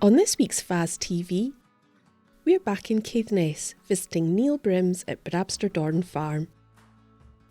On this week's FAS TV, we're back in Caithness visiting Neil Brims at Brabsterdorran Farm.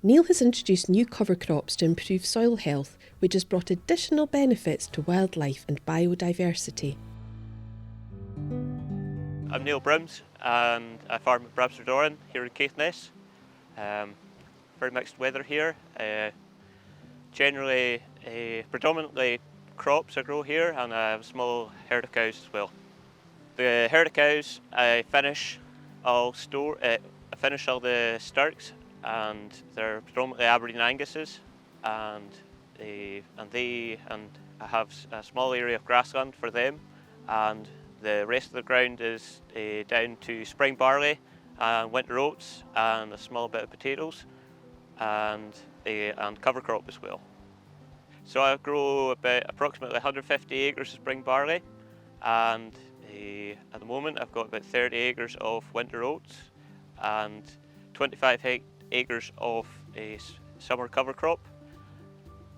Neil has introduced new cover crops to improve soil health, which has brought additional benefits to wildlife and biodiversity. I'm Neil Brims and I farm at Brabsterdorran here in Caithness. Very mixed weather here. Predominantly crops I grow here, and I have a small herd of cows as well. The herd of cows I finish all the stirks, and they're predominantly Aberdeen Angus's, and I have a small area of grassland for them, and the rest of the ground is down to spring barley and winter oats and a small bit of potatoes and cover crop as well. So I grow approximately 150 acres of spring barley, and at the moment I've got about 30 acres of winter oats and 25 acres of a summer cover crop,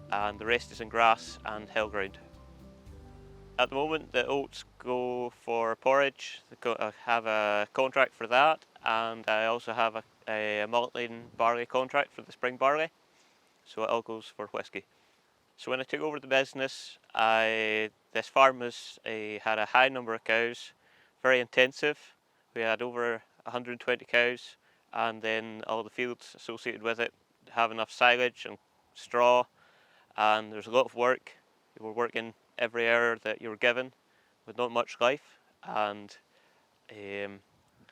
and the rest is in grass and hill ground. At the moment the oats go for porridge. I have a contract for that, and I also have a malting barley contract for the spring barley, so it all goes for whisky. So when I took over the business, this farm had a high number of cows, very intensive. We had over 120 cows, and then all the fields associated with it have enough silage and straw, and there's a lot of work. You were working every hour that you were given with not much life, and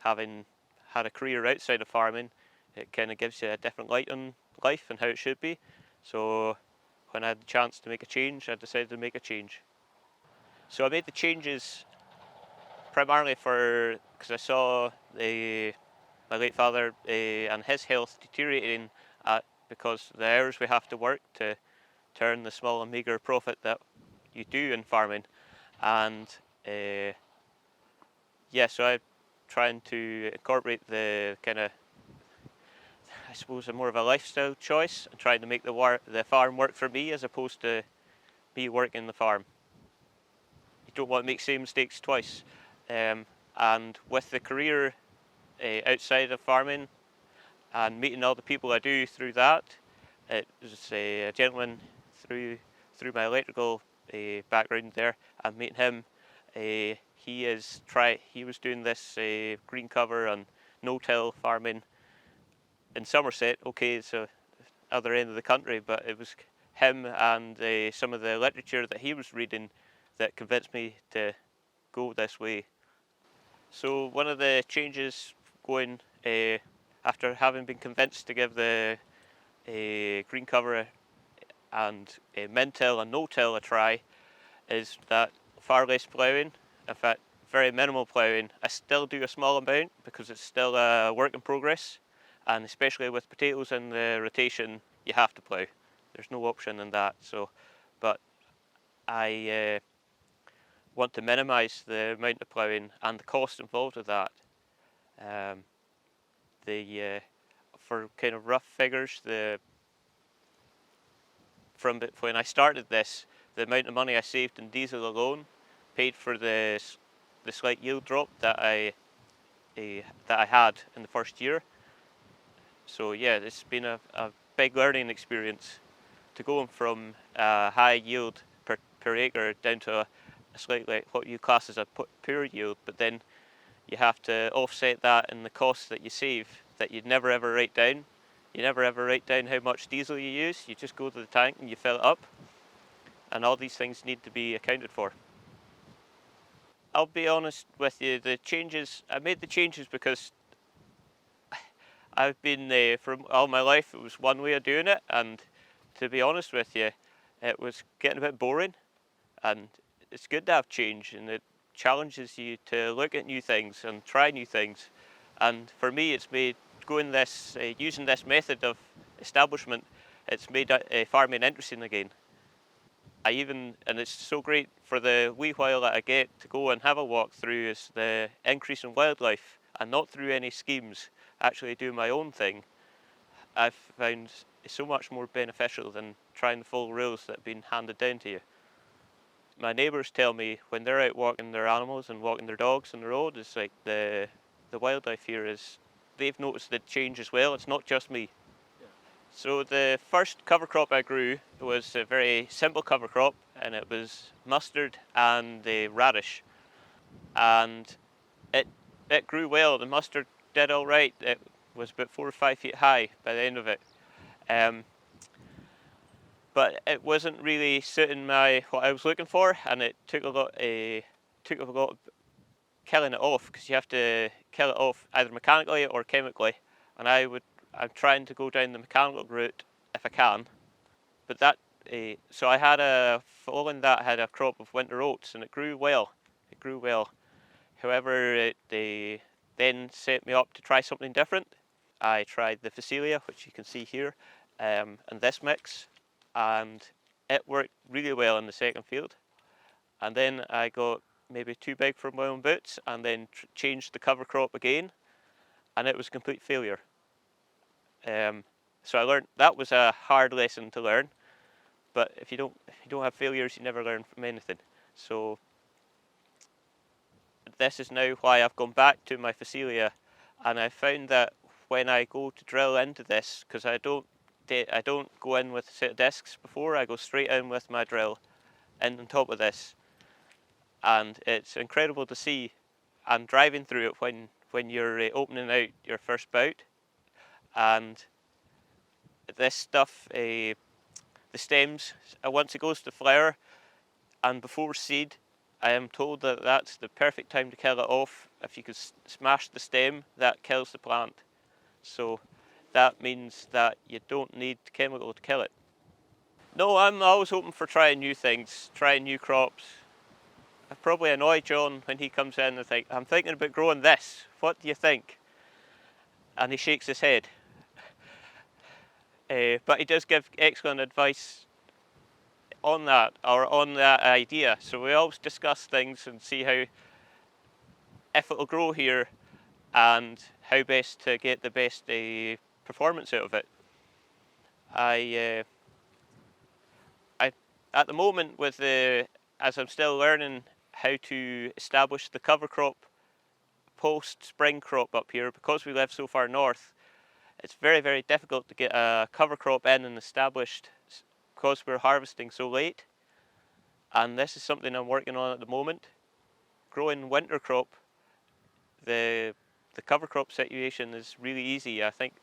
having had a career outside of farming, it kind of gives you a different light on life and how it should be. So when I had the chance to make a change, I decided to make a change. So I made the changes primarily because I saw my late father and his health deteriorating because the hours we have to work to turn the small and meagre profit that you do in farming. And so I'm trying to incorporate the kind of, I suppose, more of a lifestyle choice, and trying to make the farm work for me as opposed to me working the farm. You don't want to make the same mistakes twice. And with the career outside of farming and meeting all the people I do through that, it was a gentleman through my electrical background there. I'm meeting him. He was doing this green cover and no-till farming in Somerset. Okay, it's the other end of the country, but it was him and some of the literature that he was reading that convinced me to go this way. So one of the changes going after having been convinced to give the green cover and min-till and no-till a try is that far less ploughing, in fact very minimal ploughing. I still do a small amount because it's still a work in progress, and especially with potatoes in the rotation you have to plough. There's no option in that. But I want to minimise the amount of ploughing and the cost involved with that. For kind of rough figures, from when I started this, the amount of money I saved in diesel alone paid for the slight yield drop that I had in the first year. So yeah, it's been a big learning experience to going from a high yield per acre down to a slightly what you class as a poor yield, but then you have to offset that in the costs that you save that you'd never ever write down. You never ever write down how much diesel you use. You just go to the tank and you fill it up, and all these things need to be accounted for. I'll be honest with you, I made the changes because I've been from all my life, it was one way of doing it, and to be honest with you, it was getting a bit boring. And it's good to have change, and it challenges you to look at new things and try new things. And for me, it's made using this method of establishment, it's made farming interesting again. And it's so great for the wee while that I get to go and have a walk through is the increase in wildlife, and not through any schemes, actually do my own thing. I've found it's so much more beneficial than trying to follow rules that have been handed down to you. My neighbours tell me when they're out walking their animals and walking their dogs on the road, it's like the wildlife here is, they've noticed the change as well. It's not just me. So the first cover crop I grew was a very simple cover crop, and it was mustard and the radish. And it grew well. The mustard did all right. It was about 4 or 5 feet high by the end of it. But it wasn't really suiting what I was looking for, and it took a lot of killing it off, because you have to kill it off either mechanically or chemically. And I'm trying to go down the mechanical route if I can. But so following that, I had a crop of winter oats, and it grew well. It grew well. However, they then set me up to try something different. I tried the Facelia, which you can see here, and this mix, and it worked really well in the second field. And then I got maybe too big for my own boots, and then changed the cover crop again, and it was a complete failure. So I learned that was a hard lesson to learn. But if you don't have failures, you never learn from anything. So this is now why I've gone back to my Facelia, and I found that when I go to drill into this, because I don't go in with a set of discs before, I go straight in with my drill in on top of this, and it's incredible to see. And driving through it when you're opening out your first bout, and this stuff, the stems, once it goes to flower and before seed, I am told that that's the perfect time to kill it off. If you could smash the stem, that kills the plant. So that means that you don't need chemical to kill it. No, I'm always open for trying new things, trying new crops. I probably annoy John when he comes in and think, I'm thinking about growing this. What do you think? And he shakes his head. But he does give excellent advice on that idea. So we always discuss things and see if it'll grow here and how best to get the best performance out of it. At the moment, as I'm still learning how to establish the cover crop post-spring crop up here, because we live so far north, it's very, very difficult to get a cover crop in and established because we're harvesting so late. And this is something I'm working on at the moment. Growing winter crop, the cover crop situation is really easy. I think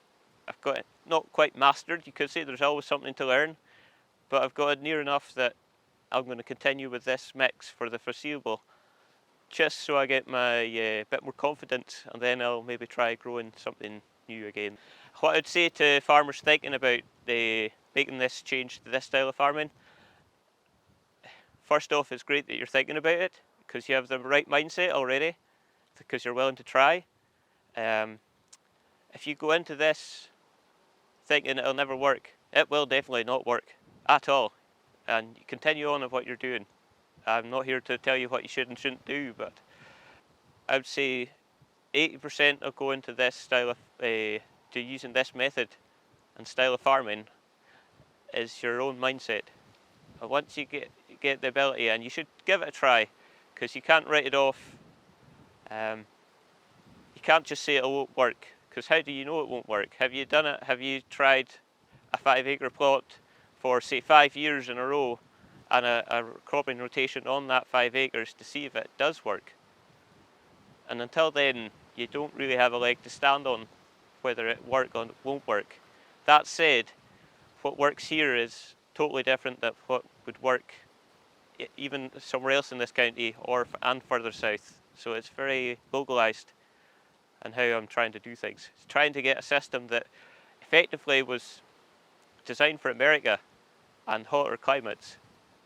I've got it not quite mastered. You could say there's always something to learn, but I've got it near enough that I'm going to continue with this mix for the foreseeable, just so I get my bit more confidence, and then I'll maybe try growing something new again. What I'd say to farmers thinking about making this change to this style of farming, first off, it's great that you're thinking about it, because you have the right mindset already, because you're willing to try. If you go into this thinking it'll never work, it will definitely not work at all, and you continue on with what you're doing. I'm not here to tell you what you should and shouldn't do, but I would say 80% of going to this style of to using this method and style of farming is your own mindset. And once you get the ability, and you should give it a try, because you can't write it off. You can't just say it won't work, because how do you know it won't work? Have you done it? Have you tried a 5-acre plot for say 5 years in a row, and a cropping rotation on that 5 acres to see if it does work? And until then, you don't really have a leg to stand on whether it work or won't work. That said, what works here is totally different than what would work even somewhere else in this county and further south. So it's very localised in how I'm trying to do things. It's trying to get a system that effectively was designed for America and hotter climates,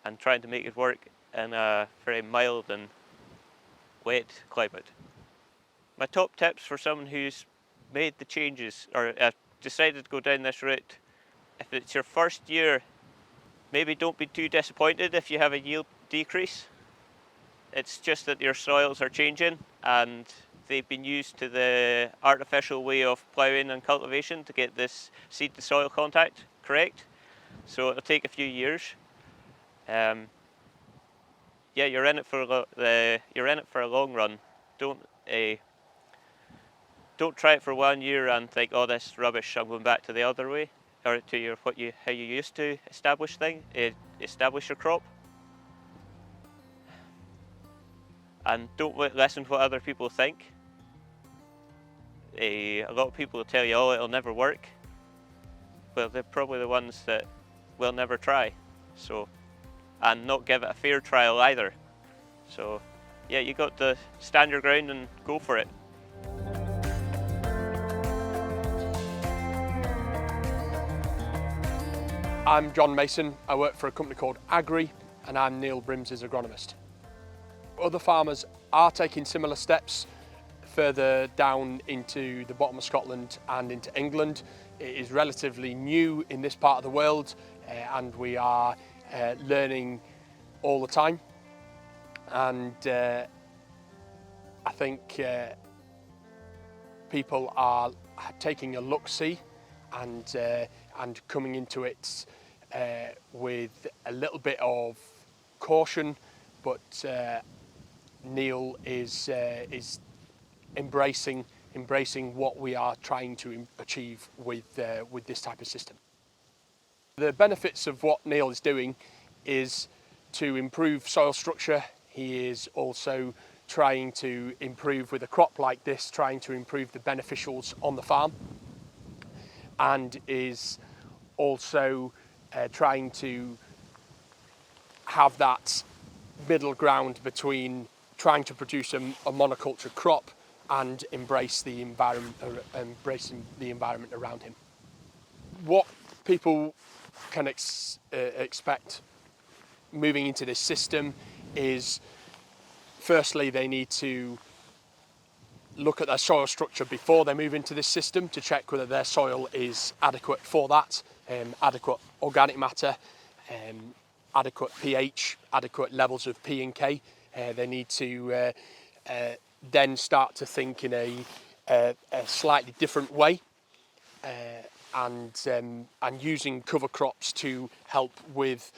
and trying to make it work in a very mild and wet climate. My top tips for someone who's made the changes or decided to go down this route: if it's your first year, maybe don't be too disappointed if you have a yield decrease. It's just that your soils are changing and they've been used to the artificial way of ploughing and cultivation to get this seed to soil contact correct. So it'll take a few years. yeah, you're in it for a long run. Don't try it for 1 year and think, oh, this is rubbish, I'm going back to the other way, or to how you used to establish your crop. And don't listen to what other people think. A lot of people will tell you, oh, it'll never work. Well, they're probably the ones that will never try. So, and not give it a fair trial either. So, yeah, you got to stand your ground and go for it. I'm John Mason. I work for a company called Agri, and I'm Neil Brims' agronomist. Other farmers are taking similar steps further down into the bottom of Scotland and into England. It is relatively new in this part of the world, and we are learning all the time. And I think people are taking a look-see and coming into it with a little bit of caution, but Neil is embracing what we are trying to achieve with this type of system. The benefits of what Neil is doing is to improve soil structure. He is also trying to improve, with a crop like this, trying to improve the beneficials on the farm, and is also trying to have that middle ground between trying to produce a monoculture crop and embracing the environment around him. What people can expect moving into this system is, firstly, they need to look at their soil structure before they move into this system to check whether their soil is adequate for that, adequate organic matter, adequate pH, adequate levels of P and K. They need to then start to think in a slightly different way, and using cover crops to help with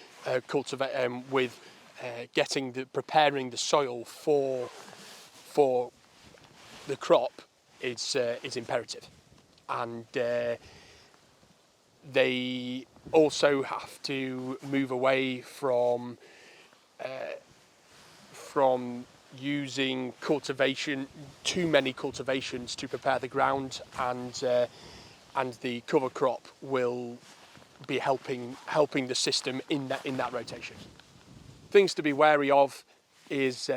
preparing the soil for the crop is imperative. And they also have to move away from using too many cultivations to prepare the ground, and the cover crop will be helping the system in that rotation. Things to be wary of is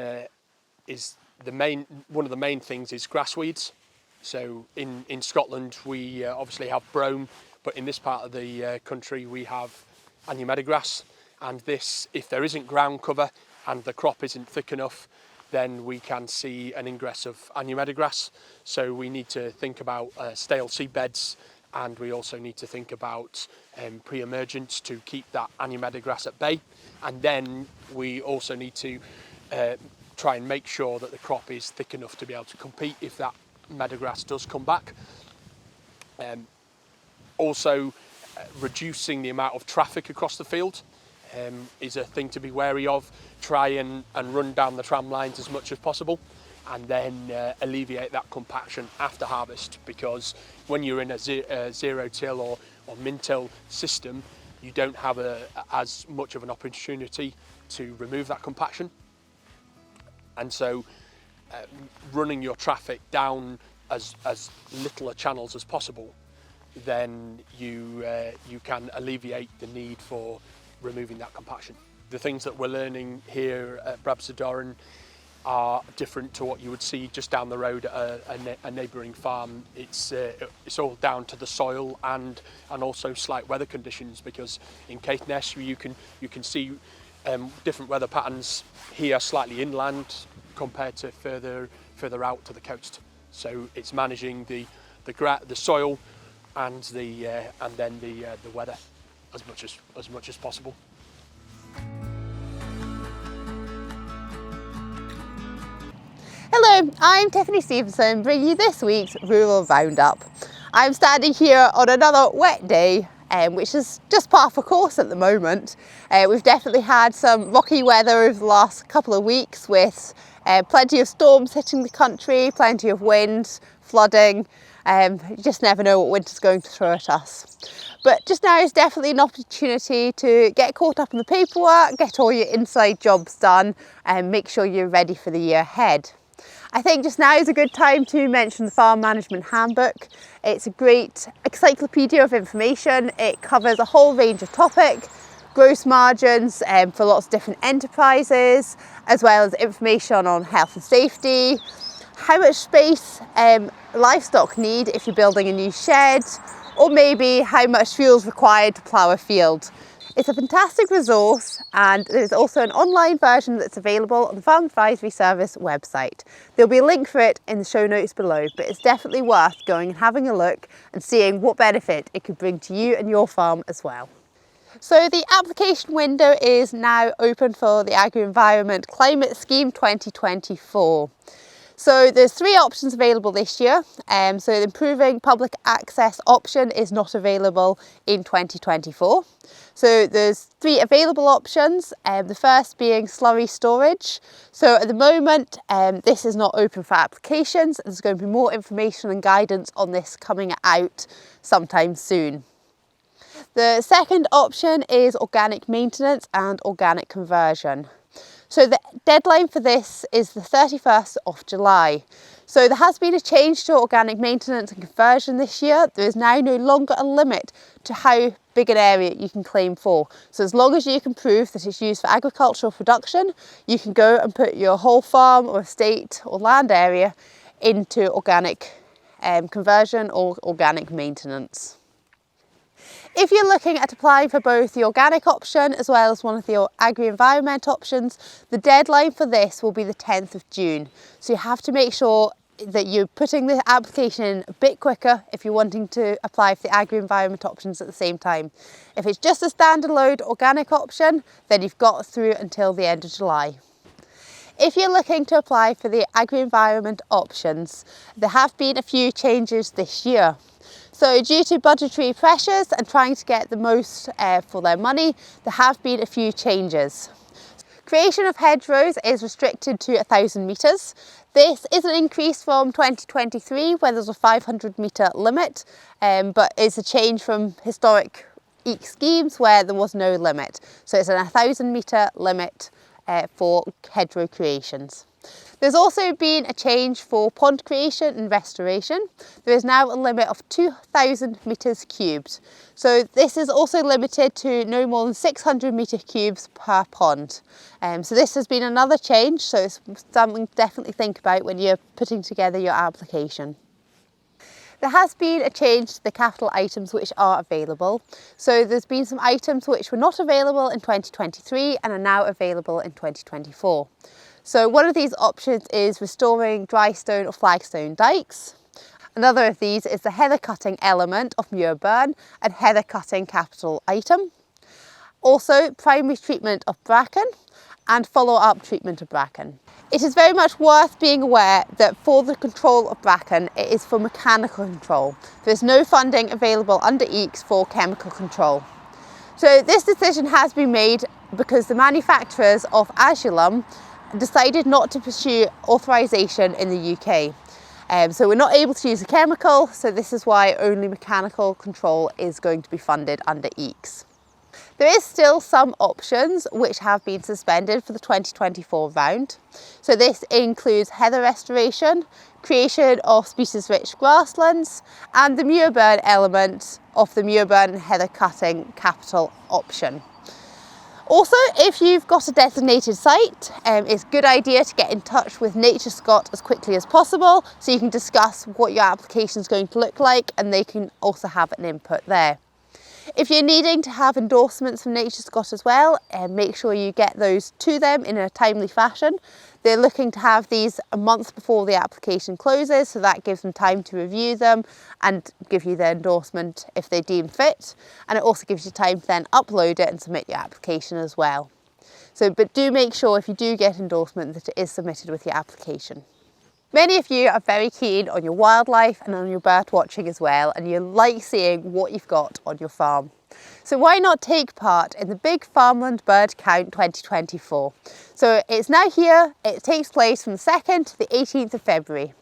one of the main things is grass weeds. So in Scotland we obviously have brome, but in this part of the country we have annumetter grass, and this, if there isn't ground cover and the crop isn't thick enough, then we can see an ingress of annumetter grass. So we need to think about stale seed beds, and we also need to think about pre-emergence to keep that annumetter grass at bay. And then we also need to try and make sure that the crop is thick enough to be able to compete if that meadowgrass does come back. Also, reducing the amount of traffic across the field is a thing to be wary of. Try and run down the tram lines as much as possible, and then alleviate that compaction after harvest, because when you're in a zero till or min-till system, you don't have as much of an opportunity to remove that compaction. And so running your traffic down as little a channels as possible, then you can alleviate the need for removing that compaction. The things that we're learning here at Brabsterdorran are different to what you would see just down the road at a neighbouring farm. It's all down to the soil and also slight weather conditions, because in Caithness you can see different weather patterns here slightly inland compared to further out to the coast. So it's managing the soil and then the weather as much as possible. Hello, I'm Tiffany Stevenson, bringing you this week's Rural Roundup. I'm standing here on another wet day which is just par for course at the moment. We've definitely had some rocky weather over the last couple of weeks with plenty of storms hitting the country, plenty of wind, flooding. You just never know what winter's going to throw at us. But just now is definitely an opportunity to get caught up in the paperwork, get all your inside jobs done and make sure you're ready for the year ahead. I think just now is a good time to mention the Farm Management Handbook. It's a great encyclopedia of information. It covers a whole range of topics, gross margins for lots of different enterprises, as well as information on health and safety, how much space livestock need if you're building a new shed, or maybe how much fuel is required to plough a field. It's a fantastic resource, and there's also an online version that's available on the Farm Advisory Service website. There'll be a link for it in the show notes below, but it's definitely worth going and having a look and seeing what benefit it could bring to you and your farm as well. So the application window is now open for the Agri-Environment Climate Scheme 2024. So there's 3 options available this year. So the improving public access option is not available in 2024. So there's 3 available options. The first being slurry storage. So at the moment, this is not open for applications. There's going to be more information and guidance on this coming out sometime soon. The second option is organic maintenance and organic conversion. So the deadline for this is the 31st of July. So there has been a change to organic maintenance and conversion this year. There is now no longer a limit to how big an area you can claim for. So as long as you can prove that it's used for agricultural production, you can go and put your whole farm or estate or land area into organic conversion or organic maintenance. If you're looking at applying for both the organic option as well as one of the agri-environment options, the deadline for this will be the 10th of June. So you have to make sure that you're putting the application in a bit quicker if you're wanting to apply for the agri-environment options at the same time. If it's just a standalone organic option, then you've got through until the end of July. If you're looking to apply for the agri-environment options, there have been a few changes this year. So due to budgetary pressures and trying to get the most for their money, there have been a few changes. Creation of hedgerows is restricted to 1,000 metres. This is an increase from 2023 where there's a 500 metre limit, but it's a change from historic EEC schemes where there was no limit. So it's an 1,000 metre limit for hedgerow creations. There's also been a change for pond creation and restoration. There is now a limit of 2,000 metres cubed. So this is also limited to no more than 600 metre cubes per pond. So this has been another change, so it's something to definitely think about when you're putting together your application. There has been a change to the capital items which are available. So there's been some items which were not available in 2023 and are now available in 2024. So one of these options is restoring dry stone or flagstone dikes. Another of these is the heather cutting element of muirburn and heather cutting capital item. Also primary treatment of bracken and follow-up treatment of bracken. It is very much worth being aware that for the control of bracken, it is for mechanical control. There is no funding available under EECs for chemical control. So this decision has been made because the manufacturers of Azulum decided not to pursue authorisation in the UK. So we're not able to use a chemical, so this is why only mechanical control is going to be funded under EECs. There is still some options which have been suspended for the 2024 round. So this includes heather restoration, creation of species-rich grasslands, and the muirburn element of the muirburn and heather cutting capital option. Also, if you've got a designated site, it's a good idea to get in touch with NatureScot as quickly as possible so you can discuss what your application is going to look like and they can also have an input there. If you're needing to have endorsements from NatureScot as well, make sure you get those to them in a timely fashion. They're looking to have these a month before the application closes, so that gives them time to review them and give you their endorsement if they deem fit. And it also gives you time to then upload it and submit your application as well. But do make sure if you do get endorsement that it is submitted with your application. Many of you are very keen on your wildlife and on your bird watching as well, and you like seeing what you've got on your farm. So why not take part in the Big Farmland Bird Count 2024? So it's now here, it takes place from the 2nd to the 18th of February.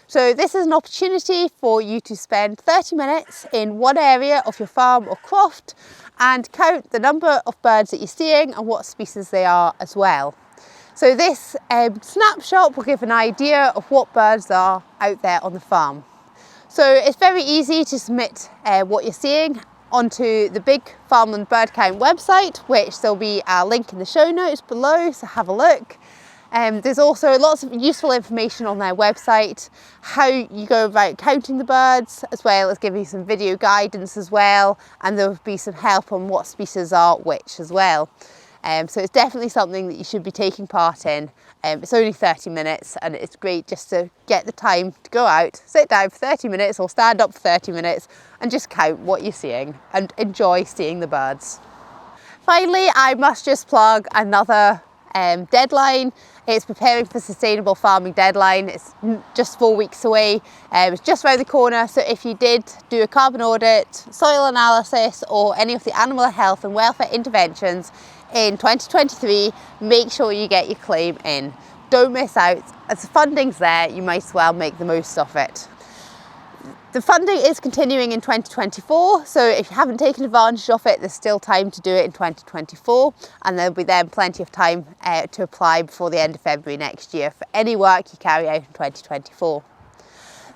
So this is an opportunity for you to spend 30 minutes in one area of your farm or croft and count the number of birds that you're seeing and what species they are as well. So this snapshot will give an idea of what birds are out there on the farm. So it's very easy to submit what you're seeing onto the Big Farmland Bird Count website, which there'll be a link in the show notes below, so have a look. There's also lots of useful information on their website, how you go about counting the birds, as well as giving you some video guidance as well, and there will be some help on what species are which as well. So it's definitely something that you should be taking part in. It's only 30 minutes and it's great just to get the time to go out, sit down for 30 minutes or stand up for 30 minutes and just count what you're seeing and enjoy seeing the birds. Finally, I must just plug another deadline. It's preparing for the Sustainable Farming deadline. It's just 4 weeks away. It's just around the corner. So if you did do a carbon audit, soil analysis, or any of the animal health and welfare interventions in 2023, make sure you get your claim in. Don't miss out. As the funding's there, you might as well make the most of it. The funding is continuing in 2024, so if you haven't taken advantage of it, there's still time to do it in 2024, and there'll be then plenty of time to apply before the end of February next year for any work you carry out in 2024.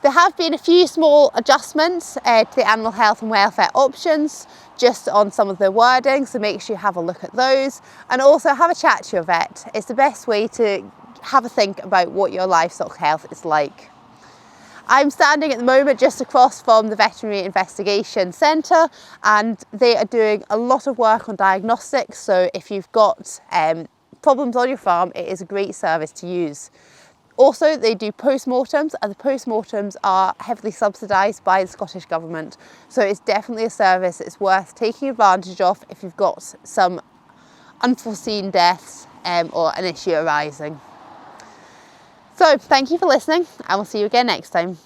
There have been a few small adjustments to the animal health and welfare options, just on some of the wording, so make sure you have a look at those, and also have a chat to your vet. It's the best way to have a think about what your livestock health is like. I'm standing at the moment just across from the Veterinary Investigation Centre, and they are doing a lot of work on diagnostics, so if you've got problems on your farm, it is a great service to use. Also, they do post-mortems, and the post-mortems are heavily subsidised by the Scottish Government, so it's definitely a service that's worth taking advantage of if you've got some unforeseen deaths or an issue arising. So thank you for listening, and we'll see you again next time.